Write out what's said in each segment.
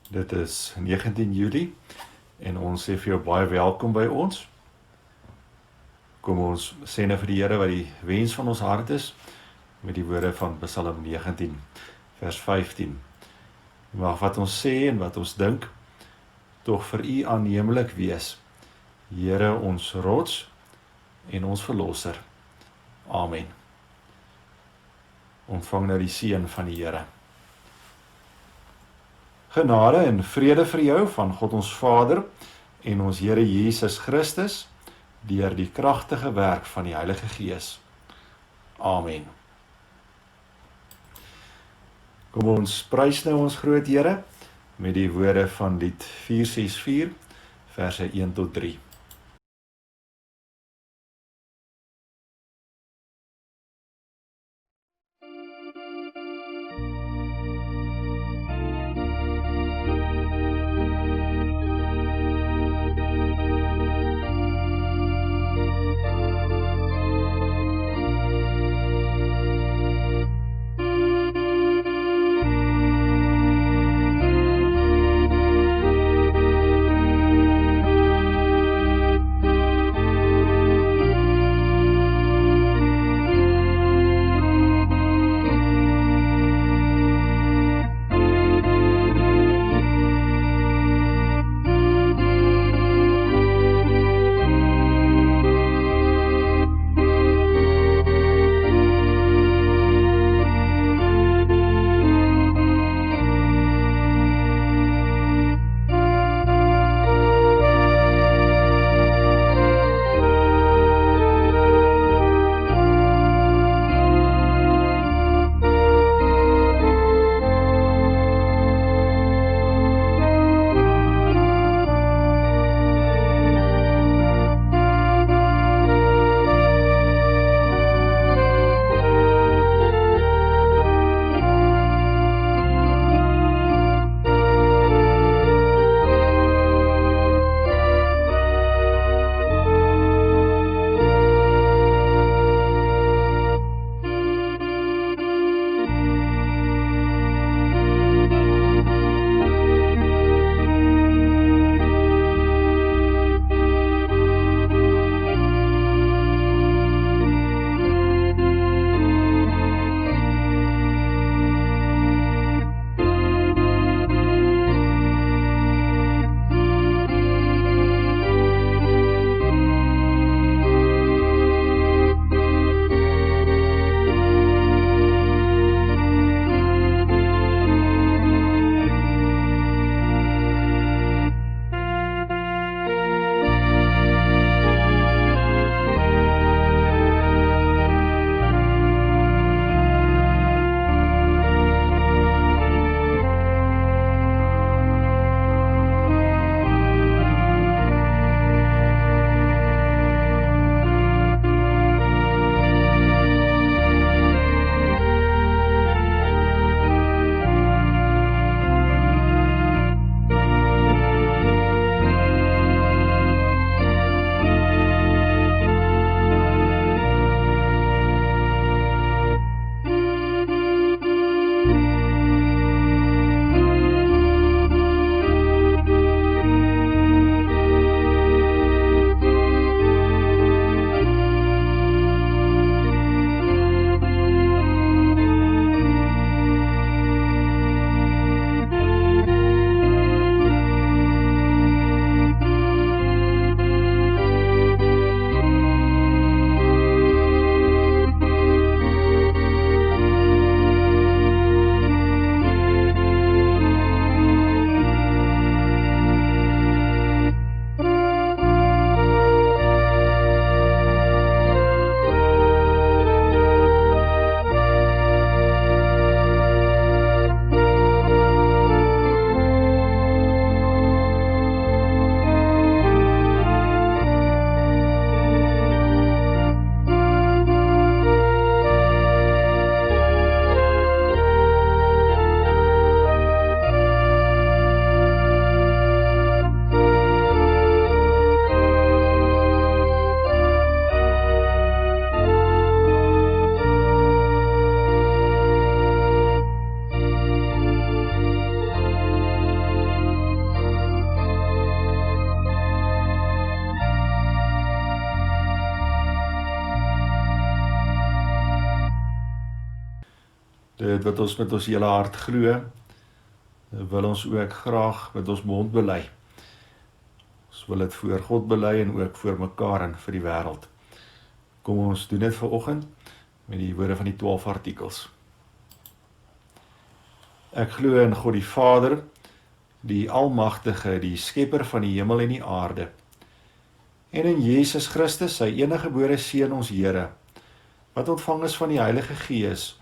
Dit is 19 Julie en ons sê vir jou baie welkom by ons. Kom ons sê nou vir die Here wat die wens van ons hart is met die woorde van Psalm 19 vers 15. Mag wat ons sê en wat ons dink tog vir U aanneemlik wees. Here ons rots en ons verlosser. Amen. Ontvang nou die seën van die Here. Genade en vrede vir jou van God ons Vader en ons Here Jesus Christus deur die kragtige werk van die Heilige Gees. Amen. Kom ons prys nou ons groot Here met die woorde van lied 464 verse 1 tot 3. Dit wat ons met ons hele hart glo, wil ons ook graag met ons mond bely. Ons wil dit voor God bely en ook voor mekaar en vir die wêreld. Kom ons doen dit vanoggend met die woorde van die 12 artikels. Ek glo in God die Vader, die Almagtige, die Skepper van die hemel en die aarde, en in Jesus Christus, sy eniggebore Seun, ons Here, wat ontvang is van die Heilige Gees,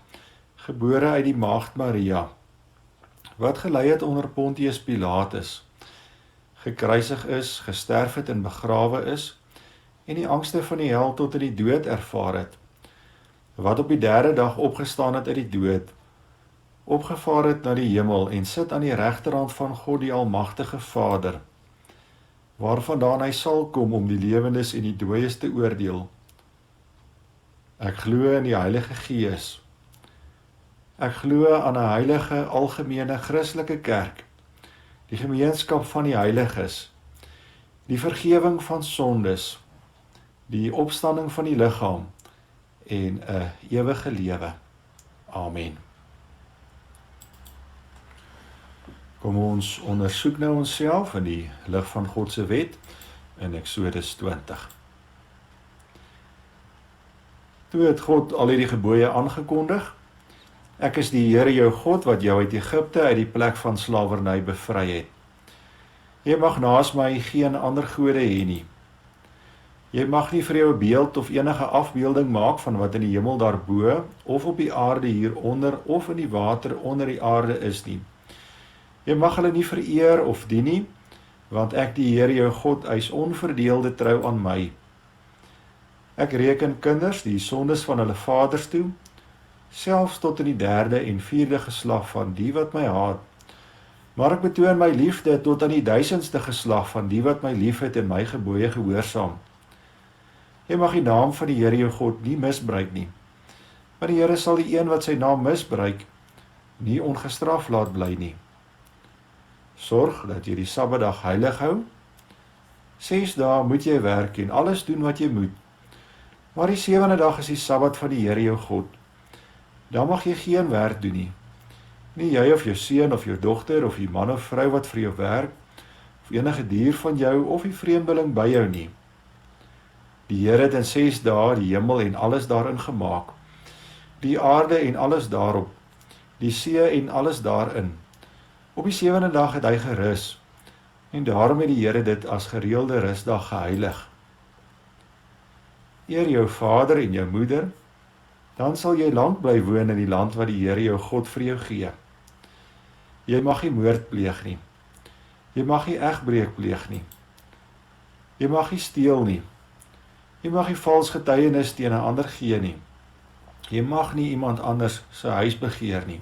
gebore uit die Maagd Maria, wat gelei het onder Pontius Pilatus, gekruisig is, gesterf het en begrawe is, en die angste van die hel tot in die dood ervaar het, wat op die 3de dag opgestaan het uit die dood, opgevaar het na die hemel en sit aan die regterhand van God die Almagtige Vader, waarvandaan hy sal kom om die lewendes en die dooies te oordeel. Ek glo in die Heilige Gees. Ek glo aan 'n heilige, algemene Christelike kerk, die gemeenskap van die heiliges, die vergewing van sondes, die opstanding van die liggaam en 'n ewige lewe. Amen. Kom ons ondersoek nou onsself in die lig van God se wet in Eksodus 20. Toe het God al hierdie gebooie aangekondig. Ek is die Here jou God wat jou uit Egipte uit die plek van slawerny bevry het. Jy mag naas my geen ander gode hê nie. Jy mag nie vir jou 'n beeld of enige afbeelding maak van wat in die hemel daarbo of op die aarde hieronder of in die water onder die aarde is nie. Jy mag hulle nie vereer of dien nie, want ek die Here jou God eis onverdeelde trou aan my. Ek reken kinders die sondes van hulle vaders toe, selfs tot in die 3de en 4de geslag van die wat my haat. Maar ek betoon my liefde tot aan die 1000ste geslag van die wat my liefhet en my gebooie gehoorsaam. Jy mag die naam van die Here jou God nie misbruik nie, maar die Here sal die een wat sy naam misbruik, nie ongestraf laat bly nie. Sorg dat jy die Sabbatdag heilig hou. 6 dae moet jy werk en alles doen wat jy moet, maar die 7de dag is die Sabbat van die Here jou God. Dan mag jy geen werk doen nie. Nie jy of jou seun of jou dogter of die man of vrou wat vir jou werk, of enige dier van jou of die vreemdeling by jou nie. Die Here het in 6 dae die hemel en alles daarin gemaak, die aarde en alles daarop, die see en alles daarin. Op die 7de dag het hy gerus, en daarom het die Here dit as gereelde rusdag geheilig. Eer jou vader en jou moeder, dan sal jy lank bly woon in die land wat die Here jou God vir jou gee. Jy mag nie moord pleeg nie. Jy mag nie egbreek pleeg nie. Jy mag nie steel nie. Jy mag nie vals getuienis teen 'n ander gee nie. Jy mag nie iemand anders sy huis begeer nie.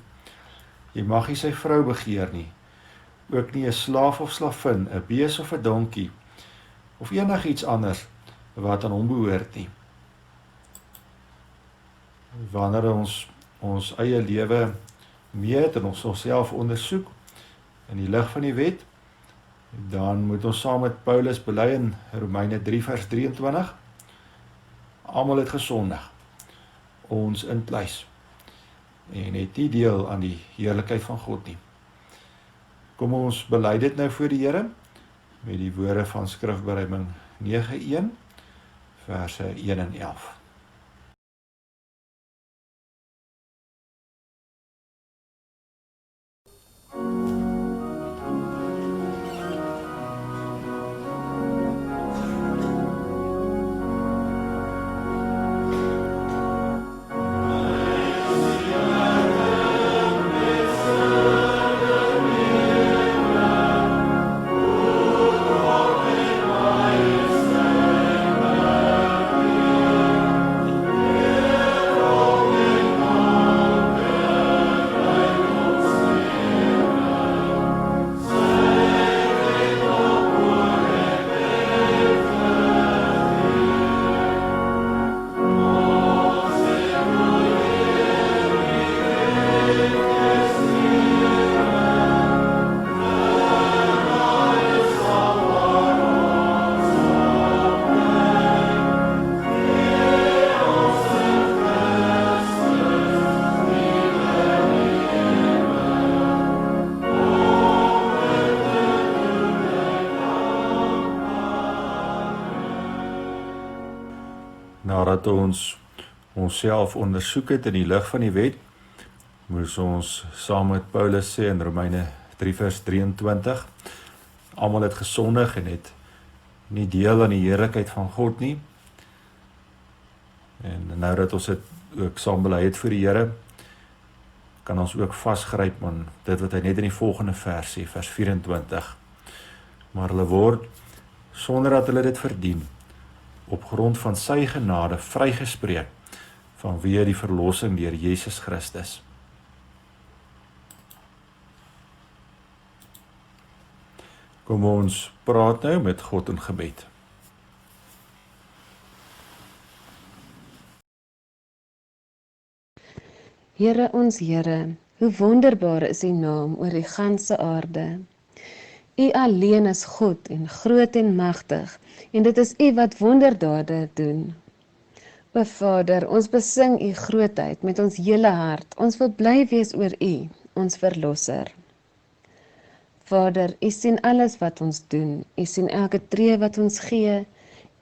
Jy mag nie sy vrou begeer nie. Ook nie 'n slaaf of slavin, 'n bees of 'n donkie, of enigiets anders wat aan hom behoort nie. Wanneer ons eie lewe meet en ons onsself ondersoek in die lig van die wet, dan moet ons saam met Paulus bely in Romeine 3 vers 23, almal het gesondig, ons intluis, en het nie deel aan die heerlikheid van God nie. Kom ons bely dit nou voor die Here, met die woorde van Skrifbereiding 9:1, verse 1 en 11. Nadat ons onsself ondersoek het in die lig van die wet, moes ons saam met Paulus sê in Romeine 3 vers 23, almal het gesondig en het nie deel aan die heerlikheid van God nie. En nou dat ons dit ook saam bely het vir die Here, kan ons ook vasgryp aan dit wat hy net in die volgende vers sê, vers 24. Maar hulle word, sonder dat hulle dit verdien, op grond van sy genade vrygespreek, vanweë die verlossing deur Jesus Christus. Kom ons praat nou met God in gebed. Here ons Here, hoe wonderbaar is U naam oor die ganse aarde. U alleen is God en groot en magtig, en dit is U wat wonderdade doen. O Vader, ons besing U grootheid met ons hele hart. Ons wil bly wees oor U, ons Verlosser. Vader, U sien alles wat ons doen. U sien elke tree wat ons gee,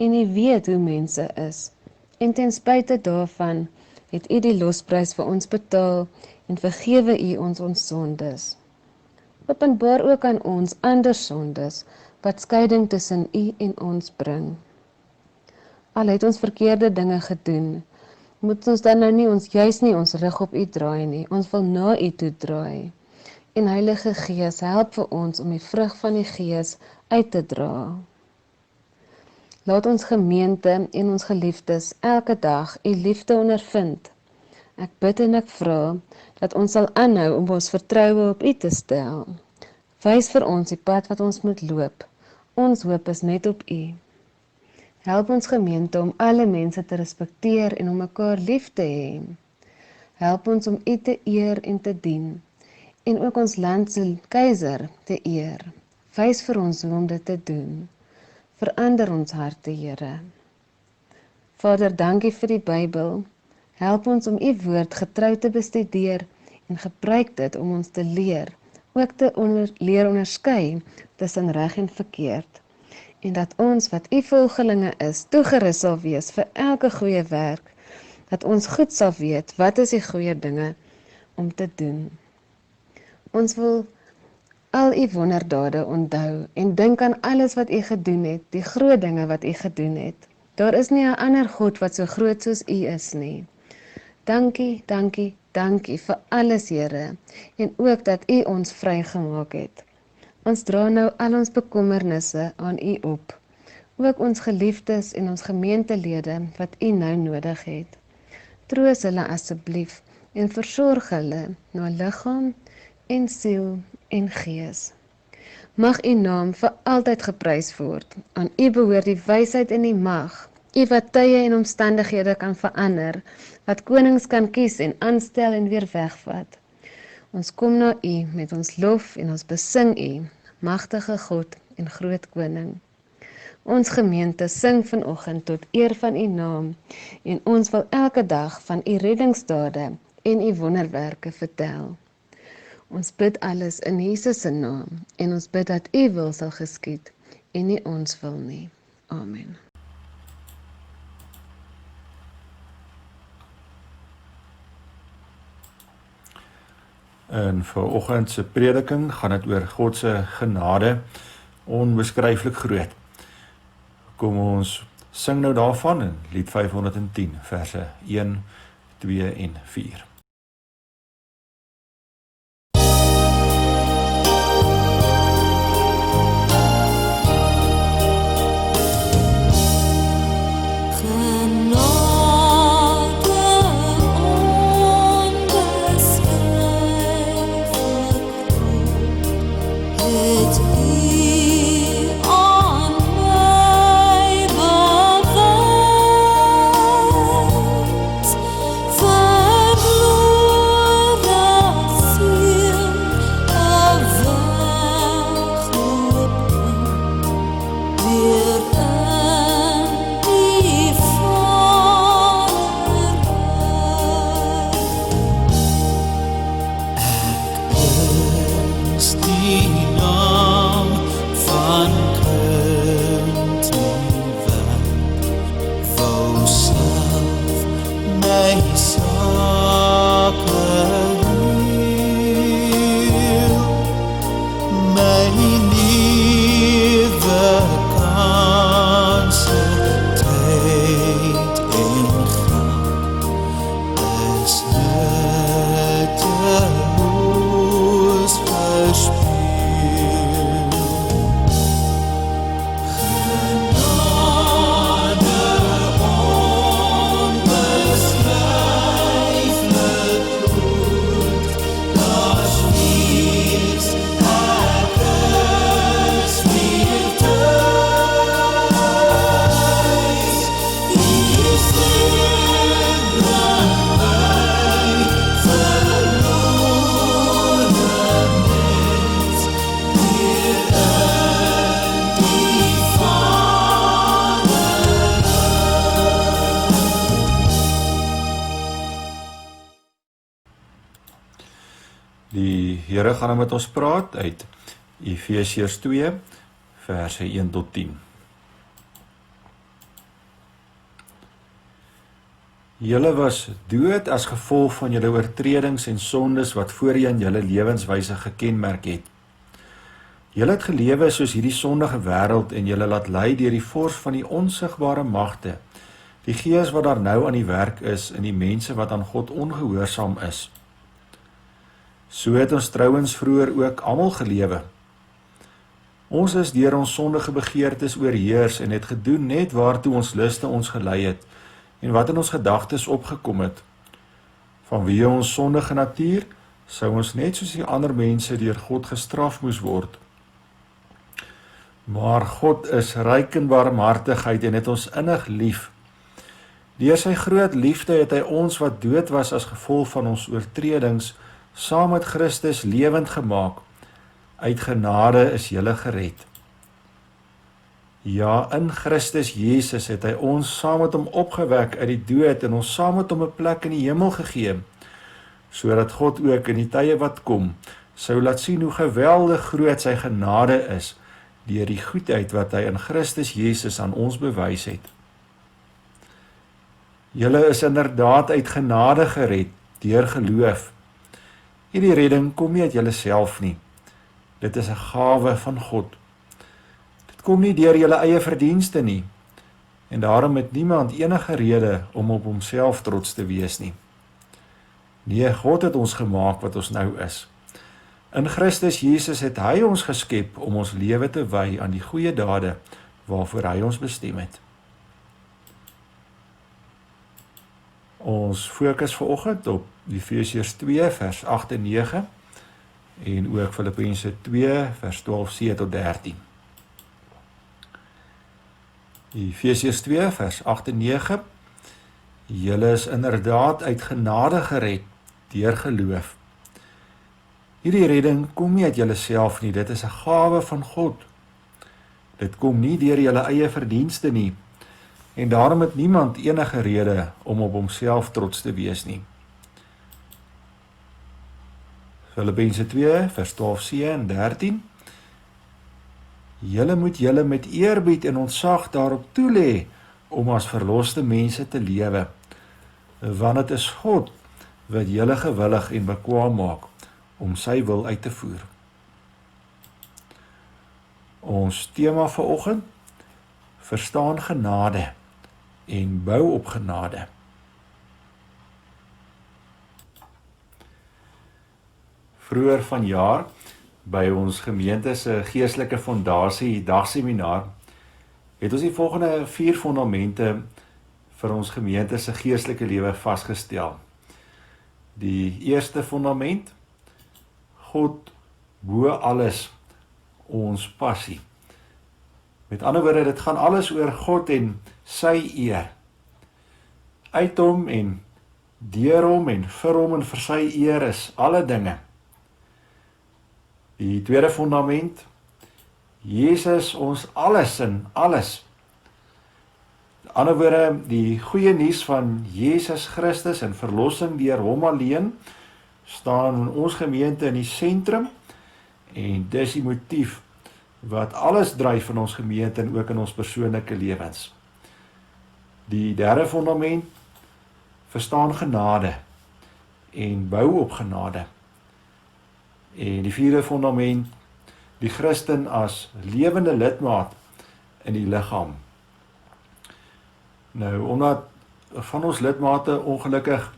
en U weet hoe mense is. En ten spyte daarvan het U die losprys vir ons betaal en vergewe U ons sondes. Openbaar ook aan ons ander sondes wat skeiding tussen U en ons bring. Al het ons verkeerde dinge gedoen, moet ons dan nou nie juis nie ons rug op U draai nie. Ons wil na U toe draai. En Heilige Gees, help vir ons om die vrug van die Gees uit te dra. Laat ons gemeente en ons geliefdes elke dag U liefde ondervind. Ek bid en ek vra dat ons sal aanhou om ons vertroue op U te stel. Wys vir ons die pad wat ons moet loop. Ons hoop is net op U. Help ons gemeente om alle mense te respekteer en om mekaar lief te hê. Help ons om U te eer en te dien. En ook ons land se keiser te eer. Wys vir ons hoe om dit te doen. Verander ons harte, Here. Vader, dankie vir die Bybel. Help ons om U woord getrou te bestudeer en gebruik dit om ons te leer, ook te leer onderskei tussen reg en verkeerd. En dat ons wat U volgelinge is, toegerus sal wees vir elke goeie werk, dat ons goed sal weet wat is die goeie dinge om te doen. Ons wil al U wonderdade onthou en dink aan alles wat U gedoen het, die groot dinge wat U gedoen het. Daar is nie 'n ander God wat so groot soos U is nie. Dankie, dankie, dankie vir alles, Here, en ook dat U ons vrygemaak het. Ons dra nou al ons bekommernisse aan U op, ook ons geliefdes en ons gemeentelede wat U nou nodig het. Troos hulle asseblief en versorg hulle na liggaam en siel en gees. Mag U naam vir altyd geprys word. Aan U behoort die wysheid en die mag. U wat tye en omstandighede kan verander, wat konings kan kies en aanstel en weer wegvat. Ons kom na U met ons lof en ons besing U, magtige God en groot koning. Ons gemeente sing vanoggend tot eer van U naam en ons wil elke dag van U reddingsdade en U wonderwerke vertel. Ons bid alles in Jesus se naam en ons bid dat U wil sal geskied en nie ons wil nie. Amen. En vir oggend se prediking gaan dit oor God se genade, onbeskryflik groot. Kom ons sing nou daarvan in lied 510 verse 1, 2 en 4. Verloor Die Here gaan met ons praat uit Efesiërs 2, verse 1 tot 10. Julle was dood as gevolg van julle oortredings en sondes wat voorheen julle lewenswyse gekenmerk het. Julle het gelewe soos hierdie sondige wêreld en julle laat lei deur die vors van die onsigbare magte, die gees wat daar nou aan die werk is in die mense wat aan God ongehoorsaam is. So het ons trouwens vroeër ook almal gelewe. Ons is deur ons sondige begeertes oorheers en het gedoen net waartoe ons luste ons gelei het en wat in ons gedagtes opgekom het. Vanweë ons sondige natuur sou ons net soos die ander mense deur God gestraf moes word. Maar God is ryk in barmhartigheid en het ons innig lief. Deur sy groot liefde het hy ons wat dood was as gevolg van ons oortredings saam met Christus lewend gemaak. Uit genade is julle gered. Ja, in Christus Jesus het hy ons saam met hom opgewek uit die dood en ons saam met hom 'n plek in die hemel gegee, sodat God ook in die tye wat kom sou laat sien hoe geweldig groot sy genade is deur die goedheid wat hy in Christus Jesus aan ons bewys het. Julle is inderdaad uit genade gered deur geloof. Hierdie redding kom nie uit julleself nie. Dit is 'n gawe van God. Dit kom nie deur julle eie verdienste nie, en daarom het niemand enige rede om op homself trots te wees nie. Nee, God het ons gemaak wat ons nou is. In Christus Jesus het hy ons geskep om ons lewe te wy aan die goeie dade waarvoor hy ons bestem het. Ons fokus vanoggend op Efesiërs 2 vers 8 en 9 en ook Filippense 2 vers 12c tot 13. Efesiërs 2 vers 8 en 9. Julle is inderdaad uit genade gered deur geloof. Hierdie redding kom nie uit julleself nie, dit is 'n gawe van God. Dit kom nie deur julle eie verdienste nie, en daarom het niemand enige rede om op homself trots te wees nie. Filippense 2 vers 12c en 13. Julle moet julle met eerbied en ontzag daarop toelê om as verloste mense te lewe, want dit is God wat julle gewillig en bekwaam maak om sy wil uit te voer. Ons tema vanoggend: verstaan genade en bou op genade. Vroeër vanjaar by ons gemeente se geestelike fondasie dagseminar het ons die volgende 4 fondamente vir ons gemeente se geestelike lewe vasgestel. Die eerste fondament: God bo alles ons passie. Met ander woorde, dit gaan alles oor God en sy eer. Uit hom en deur hom en vir hom en vir sy eer is alle dinge. Die tweede fondament: Jesus ons alles in alles. Met ander woorde, die goeie nuus van Jesus Christus en verlossing deur hom alleen staan in ons gemeente in die sentrum, en dis die motief wat alles dryf in ons gemeente en ook in ons persoonlike lewens. Die derde fondament: verstaan genade en bou op genade. En die vierde fondament: die Christen as lewende lidmaat in die liggaam. Nou, omdat van ons lidmate ongelukkig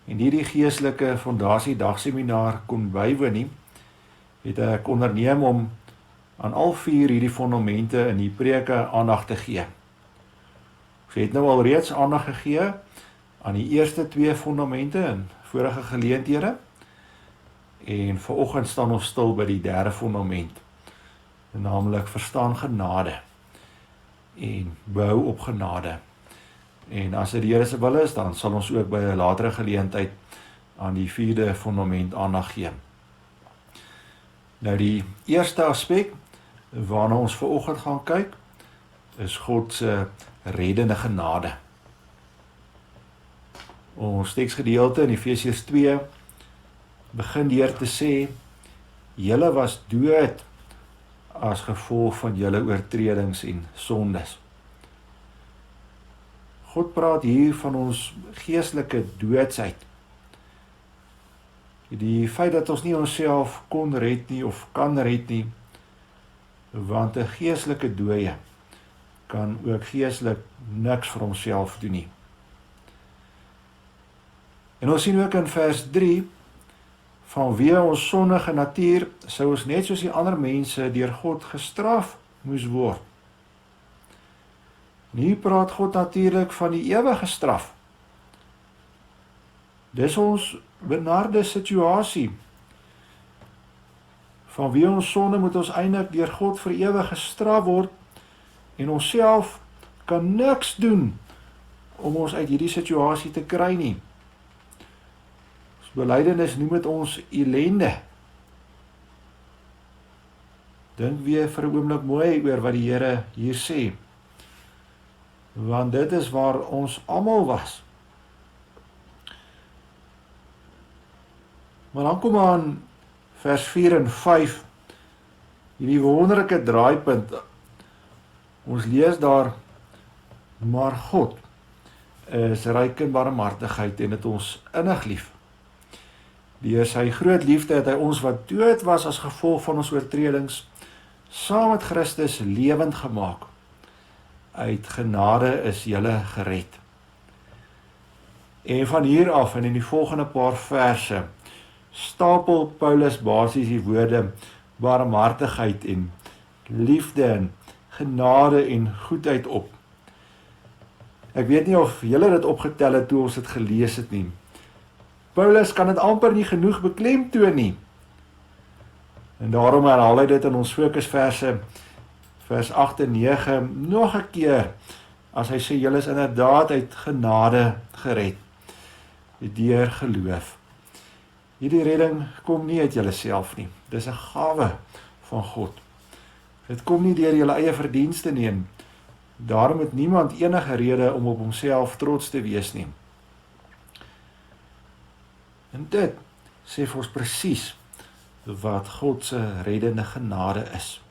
en hierdie geestelike fondasie dagseminar kon bywoon nie, het ek onderneem om aan al 4 hierdie fondamente in die preke aandag te gee. Ons het nou al reeds aandag gegee aan die eerste 2 fondamente in vorige geleenthede, en vanoggend staan ons stil by die derde fondament, naamlik verstaan genade en bou op genade. En as dit die Here se wil is, dan sal ons ook by 'n latere geleentheid aan die 4de fondament aandag gee. Nou, die eerste aspek waarna ons vanoggend gaan kyk, is God se reddende genade. Ons teksgedeelte in Efesiërs 2 begin deur te sê, julle was dood as gevolg van julle oortredings en sondes. God praat hier van ons geestelike doodsheid. Die feit dat ons nie onsself kon red nie of kan red nie, want 'n geestelike dooie kan ook geestelik niks vir homself doen nie. En ons sien ook in vers 3, vanweë ons sondige natuur sou ons net soos die ander mense deur God gestraf moes word. En hier praat God natuurlik van die ewige straf. Dis ons benarde situasie. Vanweë ons sonde moet ons eintlik deur God vir ewig gestraf word en onsself kan niks doen om ons uit hierdie situasie te kry nie. Ons belydenis noem dit ons ellende. Dink weer vir 'n oomblik mooi oor wat die Here hier sê. Want dit is waar ons almal was. Maar dan kom aan vers 4 en 5, hierdie wonderlike draaipunt. Ons lees daar, maar God is ryk in barmhartigheid en het ons innig lief. Deur sy groot liefde het hy ons wat dood was as gevolg van ons oortredings, saam met Christus lewend gemaak. Uit genade is julle gered. En van hier af en in die volgende paar verse stapel Paulus basies die woorde barmhartigheid en liefde en genade en goedheid op. Ek weet nie of julle dit opgetel het toe ons dit gelees het nie. Paulus kan dit amper nie genoeg beklemtoon nie. En daarom herhaal hy dit in ons fokusverse, vers 8 en 9, nog 'n keer, as hy sê, julle is inderdaad uit genade gered, deur geloof. Hierdie redding kom nie uit julle self nie, dis 'n gawe van God. Dit kom nie deur julle eie verdienste nie, en daarom het niemand enige rede om op homself trots te wees nie. En dit sê vir ons presies wat God se reddende genade is.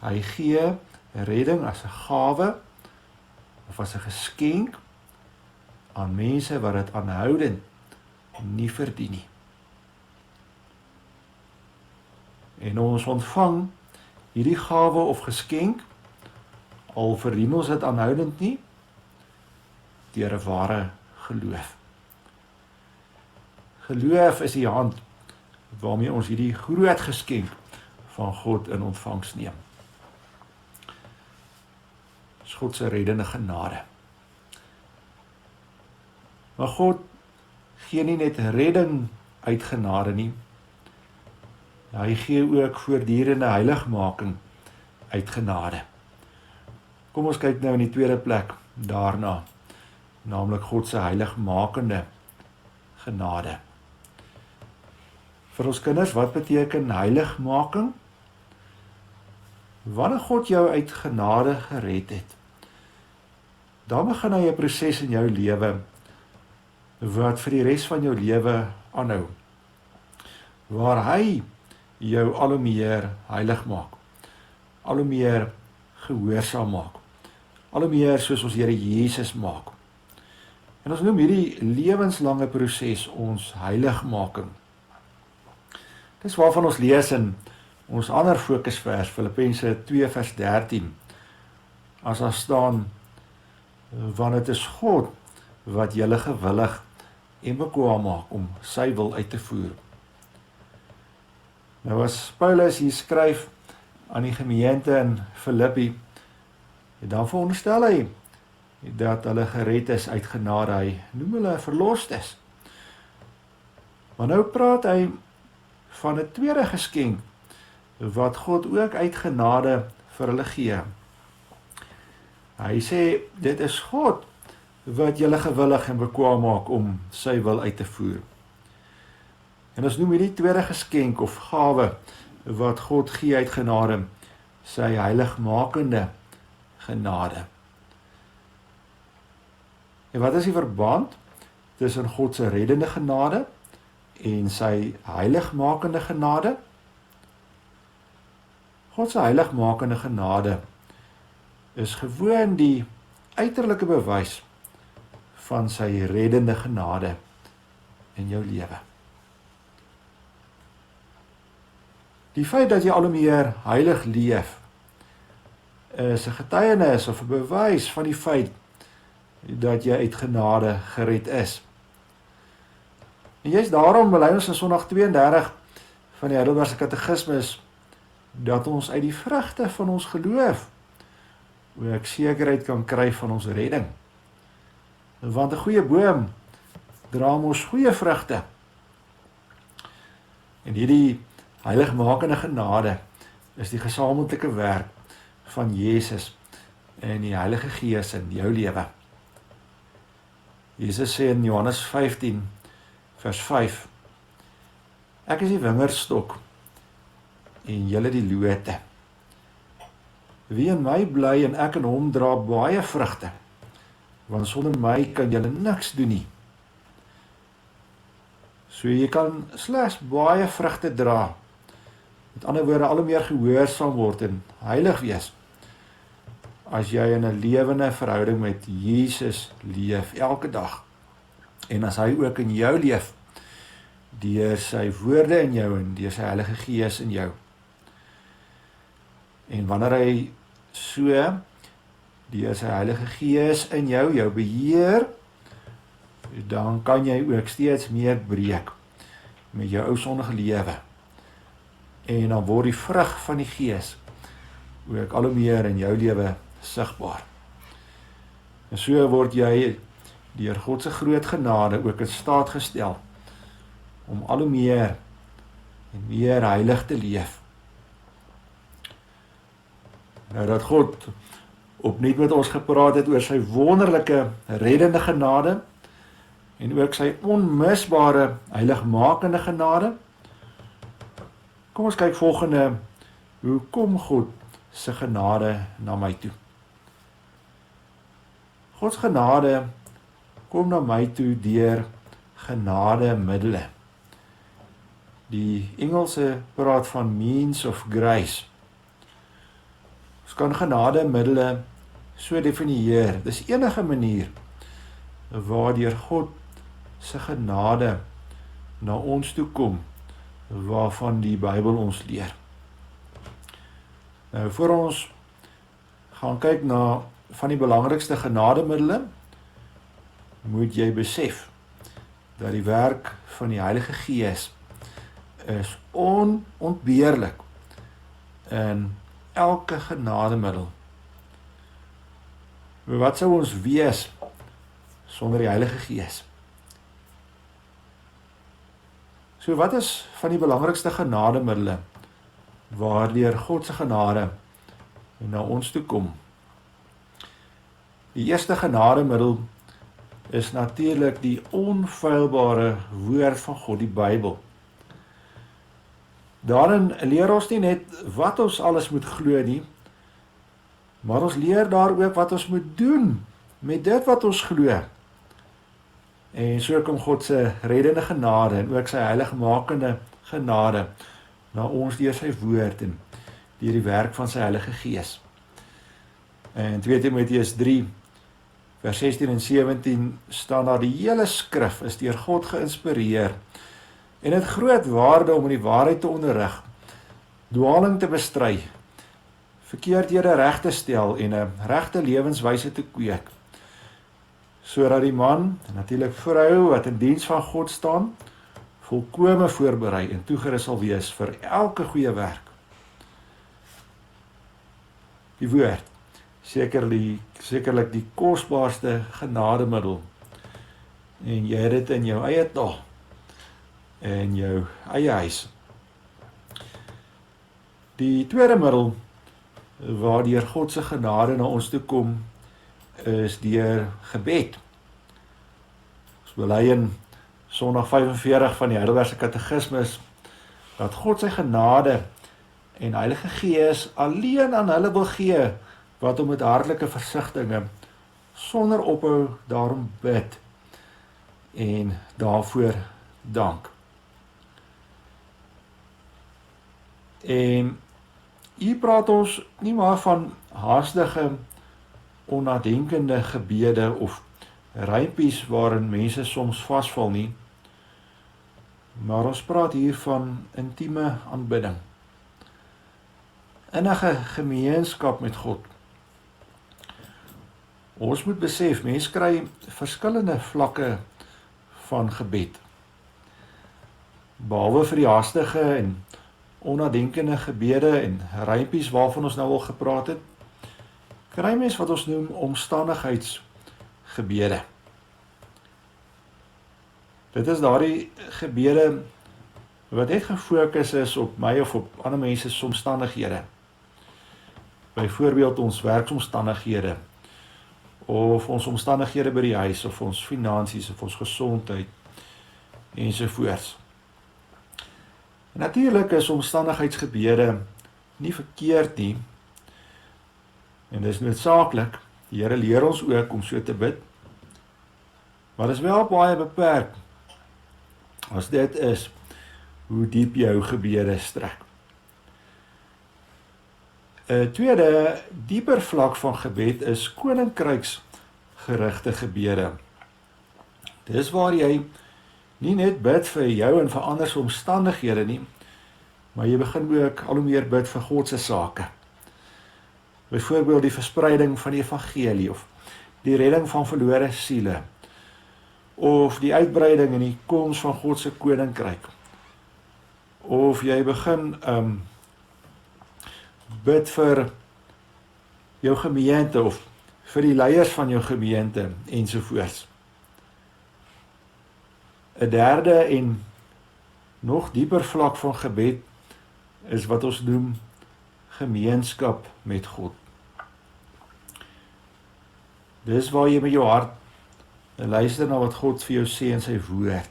Hy gee redding as 'n gawe of as 'n geskenk aan mense wat dit aanhoudend nie verdien nie. En ons ontvang hierdie gawe of geskenk, al verdien ons dit aanhoudend nie, deur 'n ware geloof. Geloof is die hand waarmee ons hierdie groot geskenk van God in ontvangs neem. Dis God se reddende genade. Maar God gee nie net redding uit genade nie, hy gee ook voortdurende heiligmaking uit genade. Kom ons kyk nou in die tweede plek daarna, naamlik God se heiligmakende genade. Vir ons kinders, wat beteken heiligmaking? Wanneer God jou uit genade gered het, dan begin hy 'n proses in jou lewe wat vir die res van jou lewe aanhou, waar hy jou al hoe meer heilig maak, al hoe meer gehoorsaam maak, al hoe meer soos ons Here Jesus maak. En ons noem hierdie lewenslange proses ons heiligmaking. Dis waarvan ons lees in ons ander fokusvers, Filippense 2 vers 13, as daar staan, want dit is God wat julle gewillig en bekwaam maak om sy wil uit te voer. Nou as Paulus hier skryf aan die gemeente in Filippi, dan veronderstel hy dat hulle gered is uit genade, hy noem hulle verlostes. Maar nou praat hy van 'n tweede geskenk wat God ook uit genade vir hulle gee. Hy sê, dit is God wat julle gewillig en bekwaam maak om sy wil uit te voer. En ons noem hierdie tweede geskenk of gawe wat God gee uit genade, sy heiligmakende genade. En wat is die verband tussen God se reddende genade en sy heiligmakende genade? God se heiligmakende genade is gewoon die uiterlike bewys van sy reddende genade in jou lewe. Die feit dat jy al hoe meer heilig leef, is 'n getuienis of 'n bewys van die feit dat jy uit genade gered is. En juist daarom bely ons in Sondag 32 van die Heidelbergse Katekismes dat ons uit die vrugte van ons geloof ook sekerheid kan kry van ons redding. Want 'n goeie boom dra ons goeie vrugte. En hierdie heiligmakende genade is die gesamentlike werk van Jesus en die Heilige Gees in jou lewe. Jesus sê in Johannes 15 vers 5: Ek is die wingerdstok en julle die lote. Wie in my bly en ek in hom dra baie vrugte, want sonder my kan julle niks doen nie. So jy kan slegs baie vrugte dra, met ander woorde al hoe meer gehoorsaam word en heilig wees, as jy in 'n lewende verhouding met Jesus leef elke dag, en as hy ook in jou leef, deur sy woorde in jou en deur sy Heilige Gees in jou. En wanneer hy so, deur sy Heilige Gees in jou beheer, dan kan jy ook steeds meer breek met jou ou sondige lewe. En dan word die vrug van die Gees ook al hoe meer in jou lewe sigbaar. En so word jy deur God se groot genade ook in staat gestel om al hoe meer en meer heilig te leef. Nou dat God opnuut met ons gepraat het oor sy wonderlike reddende genade en ook sy onmisbare heiligmakende genade, kom ons kyk volgende, hoe kom God se genade na my toe? Gods genade kom na my toe deur genademiddele. Die Engelse praat van means of grace. Ons kan genademiddele so definieer. Dis enige manier waardeur God se genade na ons toe kom, waarvan die Bybel ons leer. Nou, voor ons gaan kyk na van die belangrikste genademiddele, moet jy besef dat die werk van die Heilige Gees is onontbeerlik in elke genademiddel. Wat sou ons wees sonder die Heilige Gees? So wat is van die belangrikste genademiddele waardeur God se genade na ons toe kom? Die eerste genademiddel is natuurlik die onfeilbare woord van God, die Bybel. Daarin leer ons nie net wat ons alles moet glo nie, maar ons leer daar ook wat ons moet doen met dit wat ons glo. En so kom God se reddende genade en ook sy heiligmakende genade na ons deur sy woord en deur die werk van sy Heilige Gees. En 2 Timoteus 3 vers 16 en 17 staan daar: die hele skrif is deur God geïnspireer en het groot waarde om in die waarheid te onderrig, dwaling te bestry, verkeerdhede reg te stel en 'n regte lewenswyse te kweek, sodat die man, en natuurlik vrou wat in diens van God staan, volkome voorberei en toegerus sal wees vir elke goeie werk. Die woord, sekerlik die kosbaarste genademiddel, en jy het dit in jou eie taal, en jou eie huis. Die tweede middel, waardeur God se genade na ons toe kom, is deur gebed. Ons bely in Sondag 45 van die Heidelbergse Katekismes, dat God sy genade en Heilige Gees alleen aan hulle wil gee, wat om met hartlike versigtinge, sonder ophou daarom bid, en daarvoor dank. En hier praat ons nie maar van haastige, onnadenkende gebede of rypies waarin mense soms vasval nie, maar ons praat hier van intieme aanbidding, innige gemeenskap met God. Ons moet besef, mense kry verskillende vlakke van gebed. Behalwe vir die haastige en onnadenkende gebede en rypies waarvan ons nou al gepraat het, kry mens wat ons noem omstandigheidsgebede. Dit is daardie gebede wat net gefokus is op my of op ander mense se omstandighede. Byvoorbeeld ons werksomstandighede, of ons omstandighede by die huis, of ons finansies, of ons gesondheid, ensovoorts. En natuurlik is omstandigheidsgebede nie verkeerd nie, en dis noodsaaklik, die Here leer ons ook om so te bid, maar dis wel baie beperk, as dit is, hoe diep jou gebede strek. 'n tweede, dieper vlak van gebed is koninkryksgerigte gebede. Dis waar jy nie net bid vir jou en vir ander se omstandighede nie, maar jy begin ook al hoe meer bid vir God se sake. Byvoorbeeld die verspreiding van die evangelie, of die redding van verlore siele, of die uitbreiding en die koms van God se koninkryk. Of jy begin bid vir jou gemeente, of vir die leiers van jou gemeente, ensovoorts. 'n derde en nog dieper vlak van gebed is wat ons noem gemeenskap met God. Dis waar jy met jou hart luister na wat God vir jou sê in sy woord.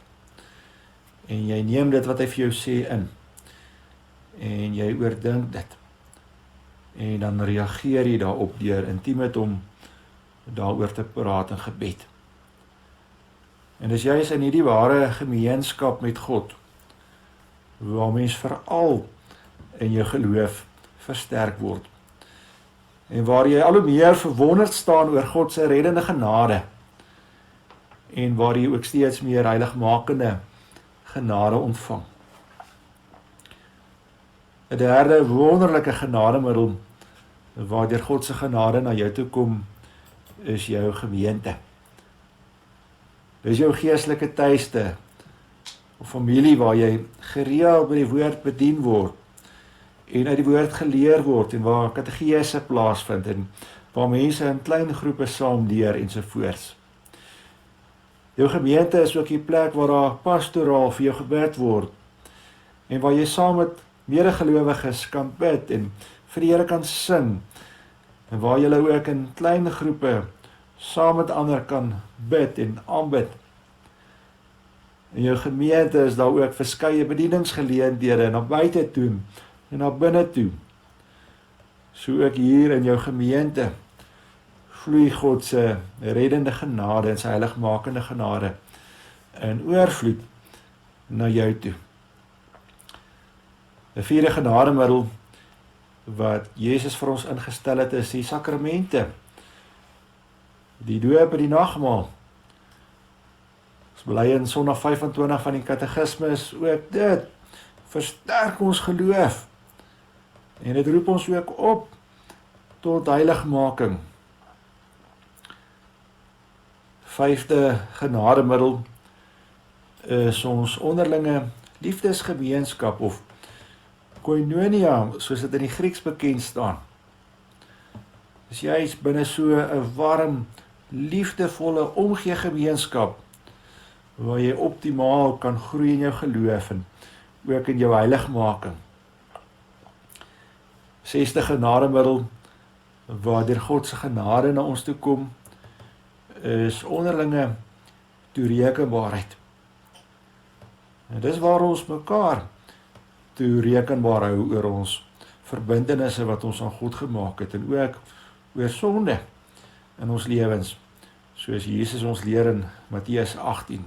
En jy neem dit wat hy vir jou sê in. En jy oordink dit. En dan reageer jy daarop deur intiem met hom daaroor te praat in gebed. En dis juist in hierdie ware gemeenskap met God, waar mens veral in jou geloof versterk word. En waar jy al hoe meer verwonderd staan oor God se reddende genade, en waar jy ook steeds meer heiligmakende genade ontvang. 'n derde wonderlike genademiddel, waardeur God se genade na jou toe kom, is jou gemeente. Dis jou geestelike tuiste, of familie waar jy gereeld by die woord bedien word, en uit die woord geleer word, en waar kategese plaasvind, en waar mense in klein groepe saam leer, ensovoorts. Jou gemeente is ook die plek waar daar pastoraal vir jou gebid word, en waar jy saam met medegelowiges kan bid, en vir die Here kan sing, en waar jy ook in klein groepe saam met ander kan bid en aanbid. In jou gemeente is daar ook verskeie bedieningsgeleenthede na buite toe en na binne toe. So ook hier in jou gemeente vloei God se reddende genade en sy heiligmakende genade in oorvloed na jou toe. 'n vierde genademiddel wat Jesus vir ons ingestel het, is die sakramente. Die doop en die nagmaal. Ons bely in Sondag 25 van die katekismes ook dit. Versterk ons geloof. En dit roep ons ook op tot heiligmaking. 5de genademiddel is ons onderlinge liefdesgemeenskap, of koinonia, soos dit in die Grieks bekend staan. Dis juist binne so 'n warm, liefdevolle omgee gemeenskap, waar jy optimaal kan groei in jou geloof en ook in jou heiligmaking. 6de genademiddel, waardeur God se genade na ons toe kom, is onderlinge toerekenbaarheid. En dis waar ons mekaar toerekenbaar hou oor ons verbintenisse wat ons aan God gemaak het, en ook oor sonde in ons lewens, soos Jesus ons leer in Matteus 18.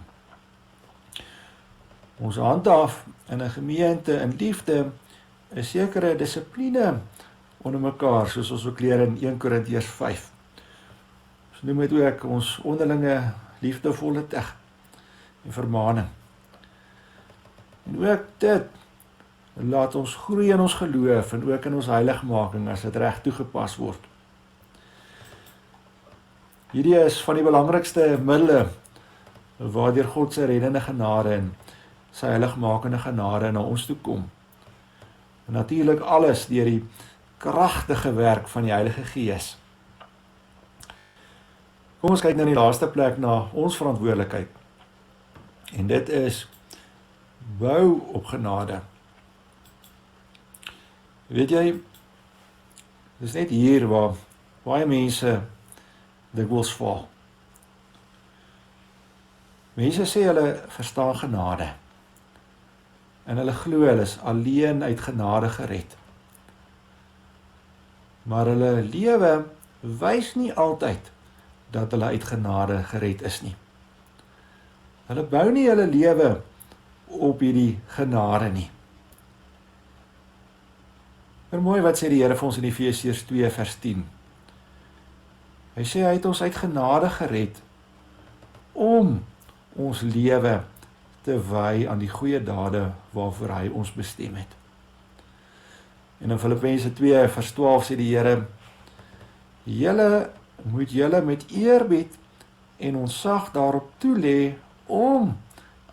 Ons handhaaf in 'n gemeente in liefde 'n sekere dissipline onder mekaar, soos ons ook leer in 1 Korintiërs 5. Ons noem dit ook ons onderlinge liefdevolle teg en vermaning. En ook dit laat ons groei in ons geloof en ook in ons heiligmaking as dit reg toegepas word. Hierdie is van die belangrikste middele waardeur God se reddende genade en sy heiligmakende genade na ons toe kom. En natuurlik alles deur die kragtige werk van die Heilige Gees. Kom ons kyk nou in die laaste plek na ons verantwoordelikheid. En dit is bou op genade. Weet jy, dis net hier waar baie mense dikwels val. Mense sê hulle verstaan genade. En hulle glo hulle is alleen uit genade gered. Maar hulle lewe wys nie altyd dat hulle uit genade gered is nie. Hulle bou nie hulle lewe op hierdie genade nie. Maar mooi wat sê die Here vir ons in Efesiërs 2 vers 10. Hy sê hy het ons uit genade gered om ons lewe te wy aan die goeie dade waarvoor hy ons bestem het. En in Filippense 2 vers 12 sê die Here: Julle moet julle met eerbied en ontzag daarop toelê om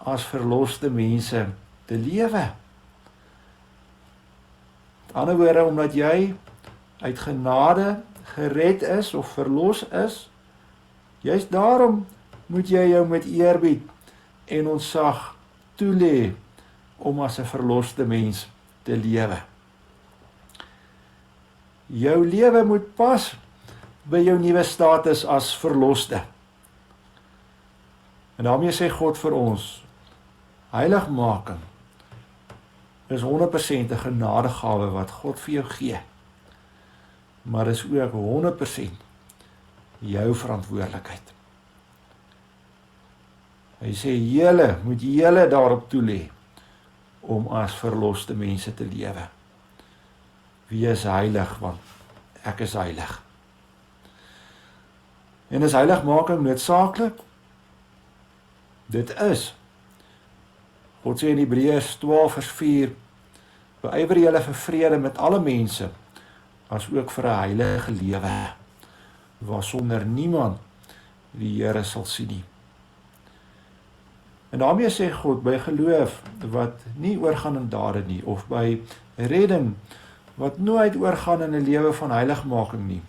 as verloste mense te lewe. Met ander woorde, omdat jy uit genade gered is of verlos is, juist daarom moet jy jou met eerbied en ontzag toelê om as 'n verloste mens te lewe. Jou lewe moet pas by jou nuwe status as verloste. En daarmee sê God vir ons, heiligmaking is 100% 'n genadegawe wat God vir jou gee. Maar is ook 100% jou verantwoordelikheid. Hy sê, julle moet julle daarop toelê om as verloste mense te lewe. Wees heilig, want ek is heilig. En is heiligmaking noodsaaklik? Dit is. God sê in Hebreërs 12 vers 4, beywer julle vir vrede met alle mense, as ook vir 'n heilige lewe, waarsonder niemand die Here sal sien nie. En daarmee sê God, by geloof wat nie oorgaan in dade nie, of by redding wat nooit oorgaan in 'n lewe van heiligmaking nie,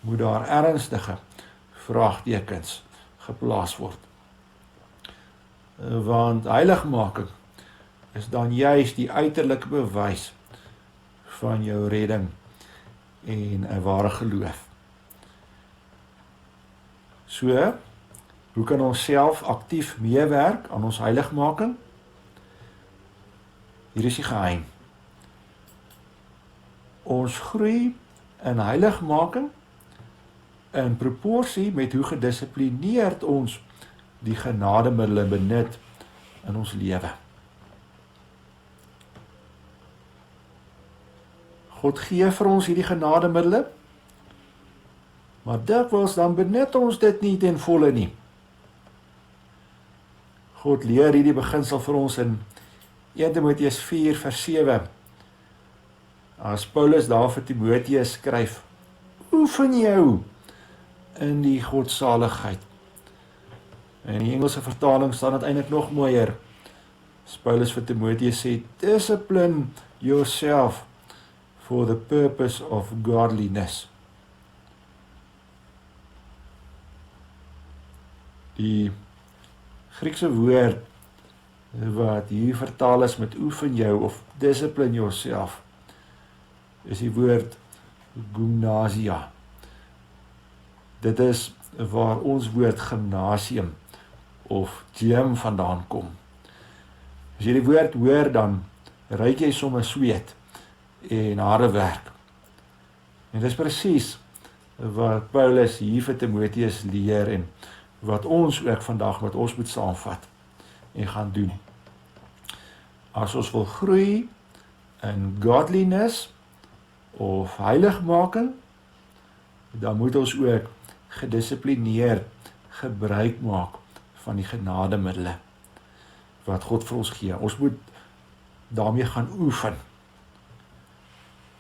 moet daar ernstige vraagtekens geplaas word. Want heiligmaking is dan juist die uiterlike bewys van jou redding en 'n ware geloof. So, hoe kan ons self aktief meewerk aan ons heiligmaking? Hier is die geheim. Ons groei in heiligmaking in proporsie met hoe gedissiplineerd ons die genademiddele benut in ons lewe. God gee vir ons hierdie genademiddele, maar dikwels dan benut ons dit nie ten volle nie. God leer hierdie beginsel vir ons in 1 Timoteus 4 vers 7. As Paulus daar vir Timoteus skryf, oefen jou in die godsaligheid. En die Engelse vertaling staan dit eintlik nog mooier. As Paulus vir Timoteus sê, discipline yourself for the purpose of godliness. Die Griekse woord wat hier vertaal is met oefen jou of discipline yourself, is die woord gymnasia. Dit is waar ons woord gymnasium of gym vandaan kom. As jy die woord hoor, dan ruik jy sommer sweet en harde werk. En dis presies wat Paulus hier vir Timoteus leer en wat ons ook vandag met ons moet saamvat en gaan doen. As ons wil groei in godliness of heiligmaking, dan moet ons ook gedissiplineerd gebruik maak van die genademiddele wat God vir ons gee. Ons moet daarmee gaan oefen.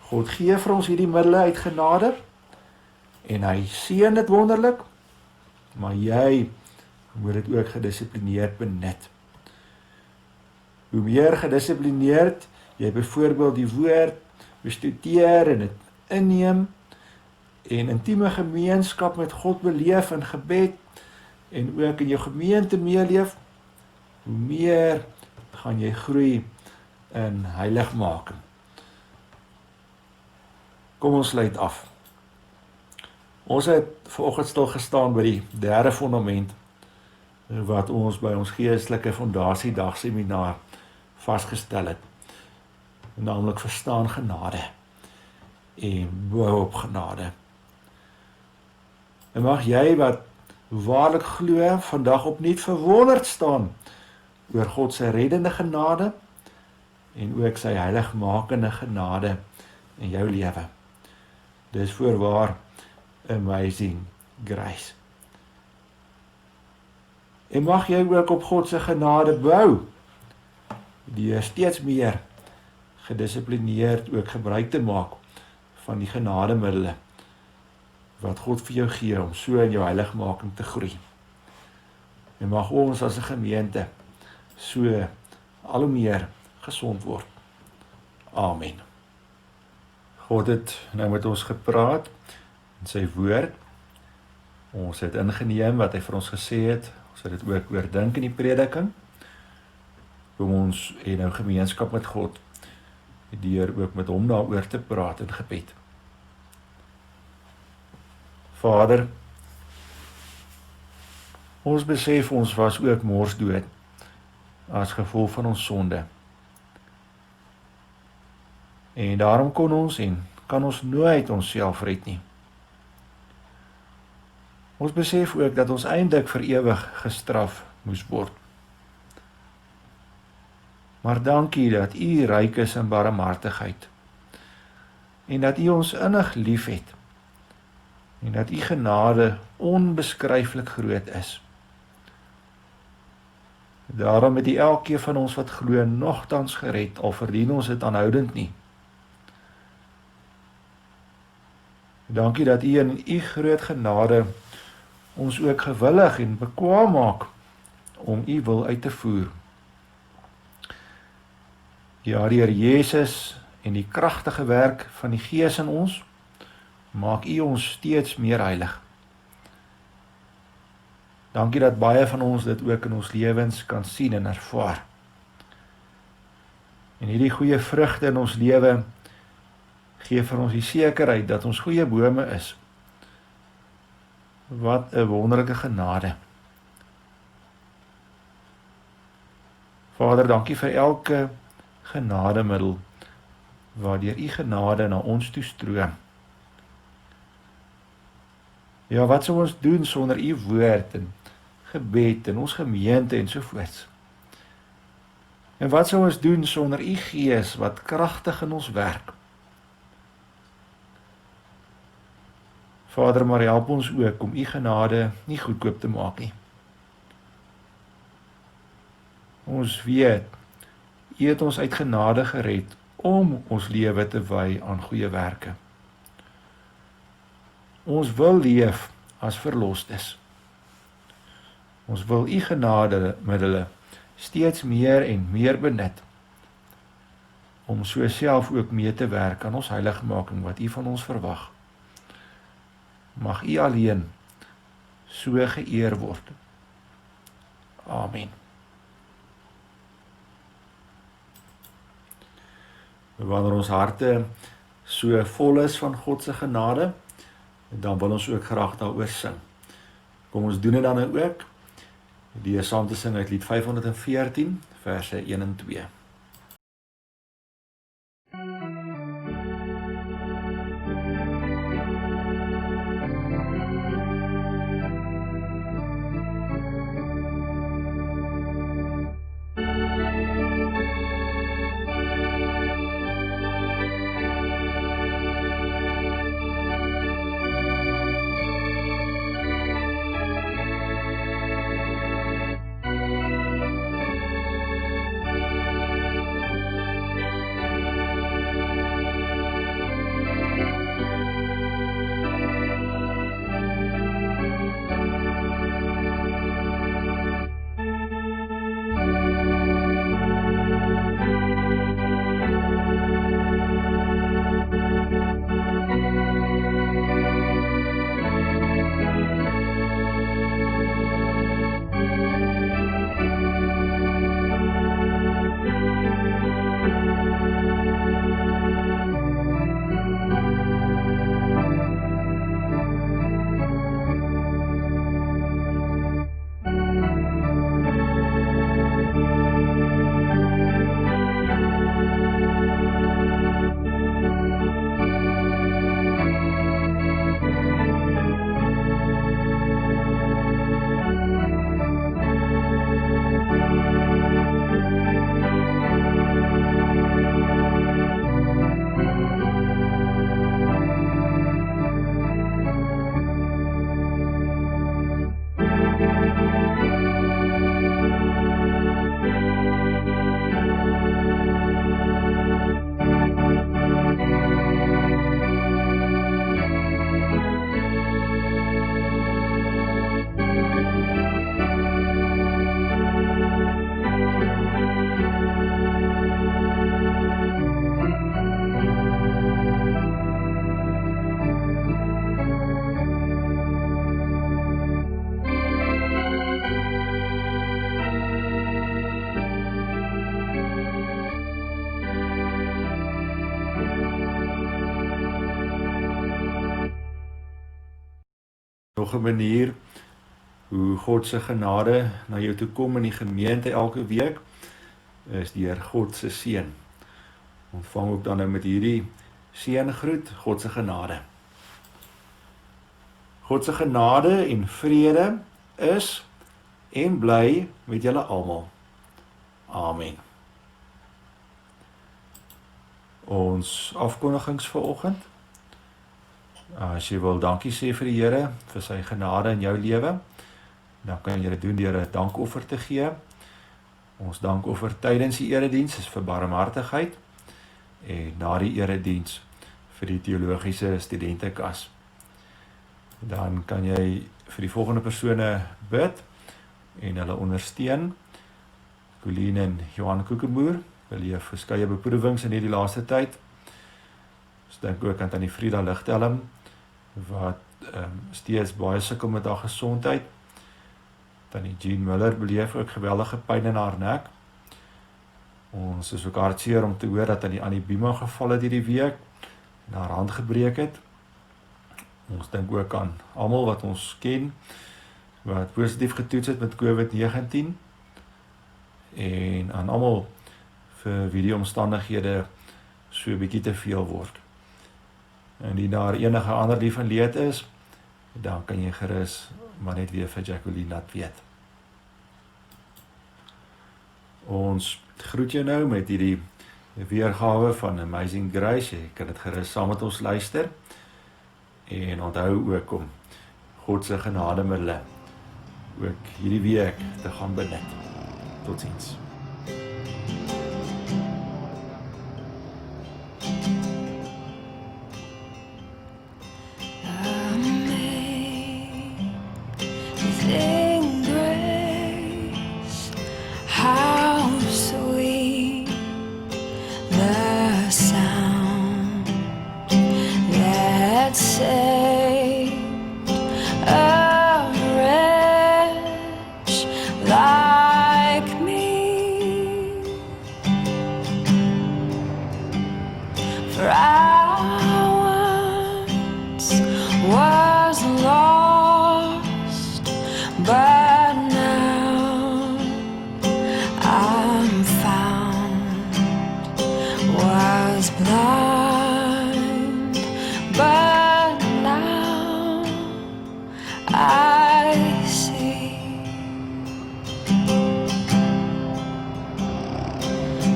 God gee vir ons hierdie middele uit genade en hy seën dit wonderlik, maar jy moet dit ook gedissiplineerd benut. Hoe meer gedissiplineerd jy byvoorbeeld die woord bestudeer en dit inneem en intieme gemeenskap met God beleef in gebed en ook in jou gemeente meeleef, hoe meer gaan jy groei in heiligmaking. Kom ons sluit af. Ons het vanoggend stil gestaan by die derde fundament wat ons by ons geestelike fondasiedag seminar vasgestel het. Naamlik verstaan genade en bou op genade. En mag jy wat waarlik glo vandag opnuut verwonderd staan oor God se reddende genade en ook sy heiligmakende genade in jou lewe. Dis voorwaar amazing grace. En mag jy ook op God se genade bou, deur steeds meer gedissiplineerd ook gebruik te maak van die genademiddele wat God vir jou gee om so in jou heiligmaking te groei. En mag ons as 'n gemeente so al hoe meer gesond word. Amen. God het nou met ons gepraat in sy woord. Ons het ingeneem wat hy vir ons gesê het. Ons het dit ook oordink in die prediking. Kom ons en nou gemeenskap met God deur ook met hom daaroor te praat in gebed. Vader, ons besef ons was ook morsdood as gevolg van ons sonde. En daarom kon ons en kan ons nooit onsself red nie. Ons besef ook dat ons eindelik vir ewig gestraf moes word. Maar dankie dat U ryk is in barmhartigheid en dat U ons innig liefhet en dat U genade onbeskryflik groot is. Daarom het U elkeen van ons wat glo nogtans gered, al verdien ons dit aanhoudend nie. Dankie dat U in U groot genade ons ook gewillig en bekwaam maak om U wil uit te voer. Ja, die Here Jesus en die kragtige werk van die Gees in ons, maak U ons steeds meer heilig. Dankie dat baie van ons dit ook in ons lewens kan sien en ervaar. En hierdie goeie vrugte in ons lewe gee vir ons die sekerheid dat ons goeie bome is. Wat 'n wonderlike genade. Vader, dankie vir elke genademiddel waardeur U genade na ons toe stroom. Ja, wat sou ons doen sonder U woord en gebed in ons gemeente en sovoorts? En wat sou ons doen sonder U Gees wat kragtig in ons werk? Vader, maar help ons ook om U genade nie goedkoop te maak nie. Ons weet, U het ons uit genade gered om ons lewe te wy aan goeie werke. Ons wil leef as verlostes. Ons wil U genademiddele steeds meer en meer benut om so self ook mee te werk aan ons heiligmaking wat U van ons verwag. Mag U alleen so geëer word. Amen. Wanneer ons harte so vol is van God se genade, dan wil ons ook graag daaroor sing. Kom ons doen dit dan ook, deur saam te sing uit lied 514, verse 1 en 2. Nog 'n manier hoe God se genade na jou toe kom in die gemeente elke week, is deur God se seën. Ontvang ook dan nou met hierdie seëngroet, God se genade. God se genade en vrede is en bly met julle almal. Amen. Ons afkondigings vir oggend. As jy wil dankie sê vir die Here vir sy genade in jou lewe, dan kan jy dit doen deur 'n dankoffer te gee. Ons dankoffer tydens die erediens is vir barmhartigheid en na die erediens vir die teologiese studentekas. Dan kan jy vir die volgende persone bid en hulle ondersteun. Colleen en Johan Koekenboer beleef verskeie beproewings in hierdie laaste tyd. Ons dink ook aan Tannie Frida Ligtelm wat steeds baie sukkel met haar gesondheid. Tannie Jean Miller beleef ook geweldige pyn in haar nek. Ons is ook hartseer om te hoor dat Annie Bima geval het hierdie week en haar hand gebreek het. Ons dink ook aan almal wat ons ken wat positief getoets het met COVID-19 en aan almal vir wie die omstandighede so 'n bietjie te veel word. En die daar enige ander lief en leed is, dan kan jy gerus maar net weer vir Jacqueline laat weet. Ons groet jou nou met hierdie weergawe van Amazing Grace. Jy kan dit gerus saam met ons luister. En onthou ook om God se genade middele ook hierdie week te gaan benut. Totsiens. Amazing grace, how sweet the sound that saved a wretch like me. For I once was lost, but now I'm found. Was blind, but now I see.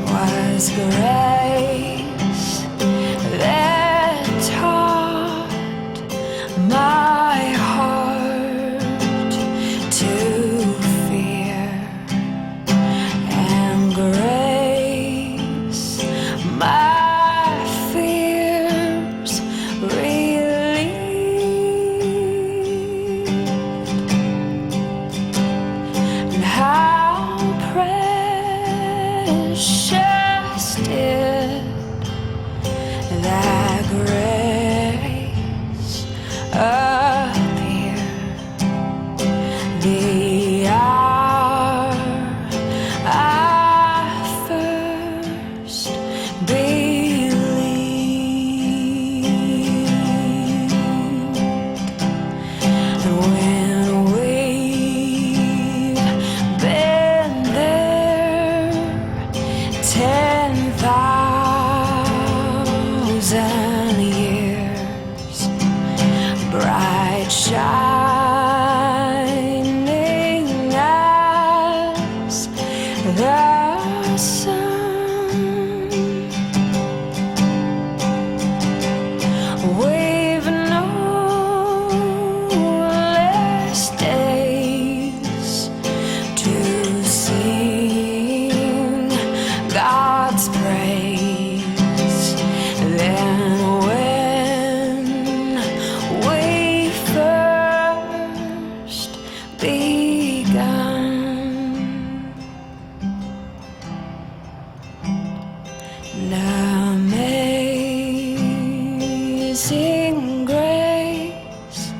Was grace that taught my heart to fear, and grace my fears relieved. And how precious did that grace appear the hour I first believed. And when we've been there 10,000 years, bright shining as the sun, we've no less days to sing God's praise than when we first begun. And amazing grace,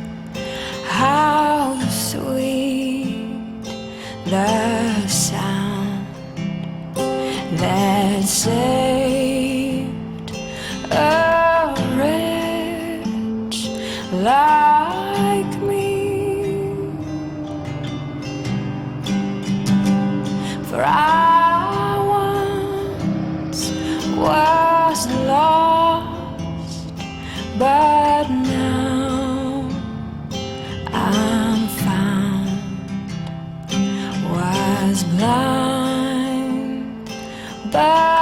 how sweet the sound that saved a wretch like me. For I once was lost, but now I'm found. Was blind, but